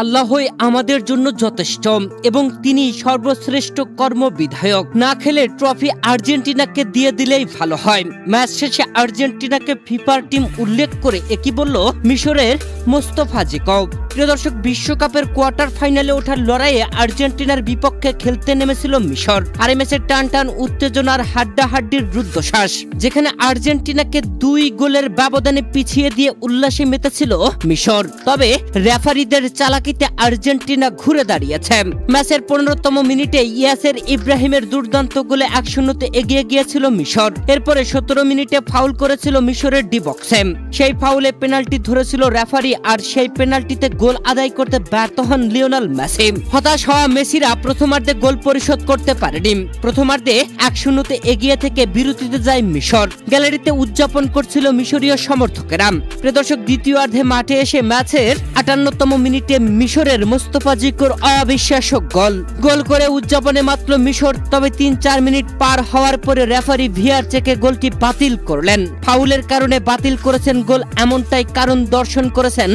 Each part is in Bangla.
আল্লাহই আমাদের জন্য যথেষ্ট এবং তিনি সর্বশ্রেষ্ঠ কর্মবিধায়ক। না খেলে ট্রফি আর্জেন্টিনাকে দিয়ে দিলেই ভালো হয়। ম্যাচ শেষে আর্জেন্টিনাকে ফিফার টিম উল্লেখ করে একই বলল মিশরের মোস্তফা জিকভ। প্রিয় দর্শক, বিশ্বকাপের কোয়ার্টার ফাইনালে ওঠার লড়াইয়ে আর্জেন্টিনার বিপক্ষে খেলতে নেমেছিল মিশর। আর এই ম্যাচে টান টান উত্তেজনার হাড্ডাহাড্ডির রুদ্ধশ্বাস, যেখানে আর্জেন্টিনাকে 2 গোলের ব্যবধানে পিছিয়ে দিয়ে উল্লাসে মেতেছিল মিশর। তবে রেফারিদের চালাকিতে আর্জেন্টিনা ঘুরে দাঁড়িয়েছে। ম্যাচের 15তম মিনিটে ইয়াসের ইব্রাহিমের দুর্দান্ত গোলে 1-0 এগিয়ে গিয়েছিল মিশর। এরপরে 17 মিনিটে ফাউল করেছিল মিশরের ডি বক্সে। সেই ফাউলে পেনাল্টি ধরেছিল রেফারি, আর সেই পেনাল্টিতে গোল আদায় করতে ব্যর্থ হন লিওনেল মেসি। হতাশ হওয়া মেসিরা প্রথমার্ধে গোল পরিশোধ করতে পারেনি। প্রথমার্ধে 1-0 এগিয়ে থেকে বিরতিতে যায় মিশর। গ্যালারিতে উদযাপন করছিল মিশরীয় সমর্থকেরা। প্রিয় দর্শক, দ্বিতীয়ার্ধে মাঠে এসে ম্যাচের 58তম মিনিটে মিশরের মোস্তফা জিকভর অবিশ্বাস্য গোল করে উদযাপনে মাত্র মিশর। তবে 3-4 মিনিট পার হওয়ার পরে রেফারি ভিআর চেকে গোলটি বাতিল করলেন। ফাউলের কারণে বাতিল করেছেন গোল, এমনটাই কারণ দর্শন করেছেন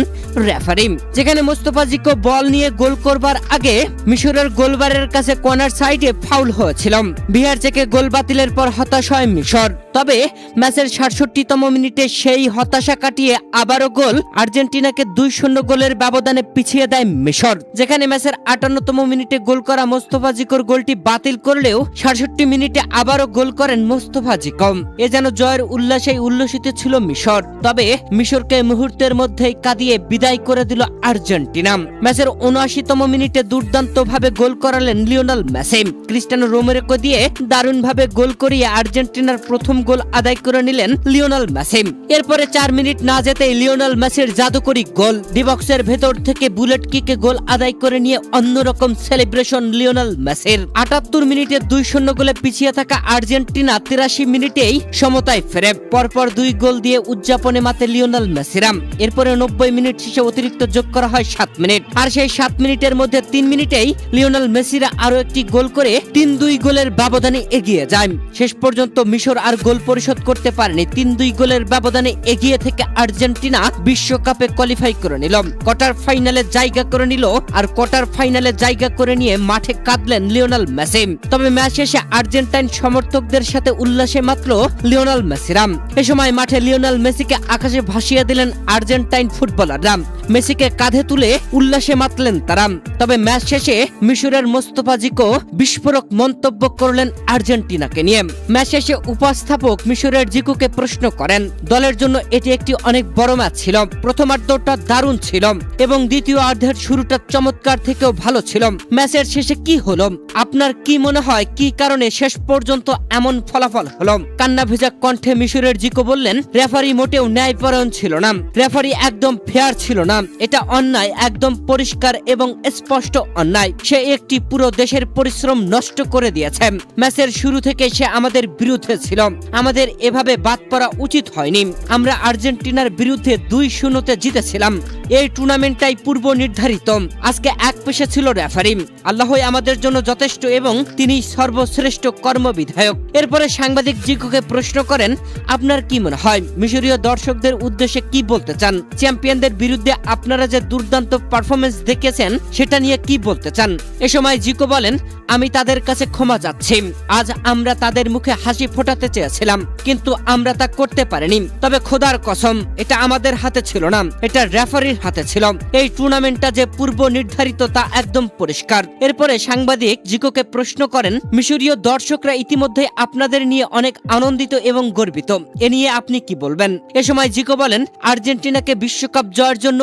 রেফারি। যেখানে মোস্তফা জিকভ বল নিয়ে গোল করবার আগে মিশরের গোলবারের কাছে কর্নার সাইডে ফাউল হয়েছিল। ভিআর চেকে গোল বাতিলের পর হতাশ হয় মিশর। তবে ম্যাচের 67তম মিনিটে সেই হতাশা কাটিয়ে আবারও গোল। আর্জেন্টিনাকে 2-0 গোলের ব্যবধানে পিছিয়ে দেয় মিশর। যেখানে ম্যাচের 58তম মিনিটে গোল করা মোস্তফা জিকভর গোলটি বাতিল করলেও 67 মিনিটে আবারও গোল করেন মোস্তফা জিকভ। এ যেন জয়ের উল্লাসে উল্লসিত ছিল মিশর। তবে মিশরকে মুহূর্তের মধ্যেই কাঁদিয়ে বিদায় করে দিল আর্জেন্টিনা। ম্যাচের 79তম মিনিটে দুর্দান্তভাবে গোল করালেন লিওনেল মেসি। ক্রিস্টিয়ানো রোমেরোকে দিয়ে দারুণভাবে গোল করিয়ে আর্জেন্টিনার প্রথম গোল আদায় করে নিলেন লিওনেল মেসি। এরপরে 4 মিনিট না যেতেই লিওনেল মেসির জাদুকরি গোল। ডি বক্সের ভেতর থেকে বুলেট কিকে গোল আদায় করে নিয়ে অন্যরকম সেলিব্রেশন লিওনেল মেসির। 78 মিনিটে 2-0 গোলে পিছিয়ে থাকা আর্জেন্টিনা 83 মিনিটেই সমতায় ফেরে। পরপর 2 গোল দিয়ে উদযাপনে মাতে লিওনেল মেসিরা। এরপরে 90 মিনিট শেষে অতিরিক্ত যোগ করা হয় 7 মিনিট। আর সেই 7 মিনিটের মধ্যে 3 মিনিটেই লিওনেল মেসিরা আরো একটি গোল করে 3-2 গোলের ব্যবধানে এগিয়ে যায়। শেষ পর্যন্ত মিশর আর গোল পরিশোধ করতে পারেনি। 3-2 গোলের ব্যবধানে এগিয়ে থেকে আর্জেন্টিনা বিশ্বকাপে কোয়ালিফাই করে নিল, কোয়ার্টার ফাইনালে জায়গা করে নিল। আর কোয়ার্টার ফাইনালে জায়গা করে নিয়ে মাঠে কাঁদলেন লিওনেল মেসি। তবে ম্যাচ শেষে আর্জেন্টাইন সমর্থকদের সাথে উল্লাসে মাতল লিওনেল মেসিরা। এ সময় মাঠে লিওনেল মেসিকে আকাশে ভাসিয়ে দিলেন আর্জেন্টাইন ফুটবলাররা। মেসিকে কাঁধে তুলে উল্লাসে মাতলেন তারা। তবে ম্যাচ শেষে মিশরের মোস্তফা জিকভ বিস্ফোরক মন্তব্য করলেন আর্জেন্টিনাকে নিয়ে। ম্যাচ শেষে উপস্থাপক মিশরের জিকোকে প্রশ্ন করেন, দলের জন্য এটি একটি অনেক বড় ম্যাচ ছিল। প্রথমার্ধটা দারুণ ছিল এবং দ্বিতীয়ার্ধের শুরুটা চমৎকার থেকেও ভালো ছিল। ম্যাচের শেষে কি হলো? আপনার কি মনে হয় কি কারণে শেষ পর্যন্ত এমন ফলাফল হলো? কান্না ভেজা কণ্ঠে মিশরের জিকো বললেন, রেফারি মোটেও ন্যায়পরায়ণ ছিল না। রেফারি একদম ফেয়ার ছিল না। এটা অন্যায়, একদম পরিষ্কার এবং স্পষ্ট অন্যায়। সে একটি পুরো দেশের পরিশ্রম নষ্ট করে দিয়েছে। ম্যাচের শুরু থেকে সে আমাদের বিরুদ্ধে ছিল। আমাদের এভাবে বাদ পড়া উচিত হয়নি। আমরা আর্জেন্টিনার বিরুদ্ধে 2-0 জিতেছিলাম। এই টুর্নামেন্টটাই পূর্ব নির্ধারিত। আজকে এক পেশে ছিল রেফারি। আল্লাহই আমাদের জন্য যথেষ্ট এবং তিনি সর্বশ্রেষ্ঠ কর্মবিধায়ক। এরপরে সাংবাদিক জিকোকে প্রশ্ন করেন, আপনার কি মনে হয় মিশরীয় দর্শকদের উদ্দেশ্যে কি বলতে চান? চ্যাম্পিয়নদের বিরুদ্ধে আপনারা যে দুর্দান্ত পারফরমেন্স দেখিয়েছেন সেটা নিয়ে কি বলতে চান? এ সময় জিকো বলেন, আমি তাদের কাছে ক্ষমা চাচ্ছি। আজ আমরা তাদের মুখে হাসি ফোটাতে চেয়েছিলাম, কিন্তু আমরা তা করতে পারিনি। তবে খোদার কসম, এটা আমাদের হাতে ছিল না, এটা রেফারির হাতে ছিল। এই টুর্নামেন্টটা যে পূর্ব নির্ধারিত তা একদম পরিষ্কার। এরপরে সাংবাদিক জিকোকে প্রশ্ন করেন, মিশরীয় দর্শকরা ইতিমধ্যে আপনাদের নিয়ে অনেক আনন্দিত এবং গর্বিত। এ নিয়ে আপনি কি বলবেন? এ সময় জিকো বলেন, আর্জেন্টিনাকে বিশ্বকাপ জয়ের জন্য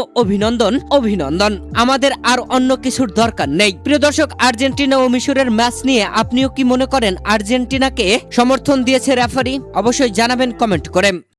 অভিনন্দন। আমাদের আর অন্য কিছুর দরকার নেই। প্রিয় দর্শক, আর্জেন্টিনা ও মিশরের ম্যাচ নিয়ে আপনিও কি মনে করেন আর্জেন্টিনাকে সমর্থন দিয়েছে রেফারি? অবশ্যই জানাবেন কমেন্ট করে।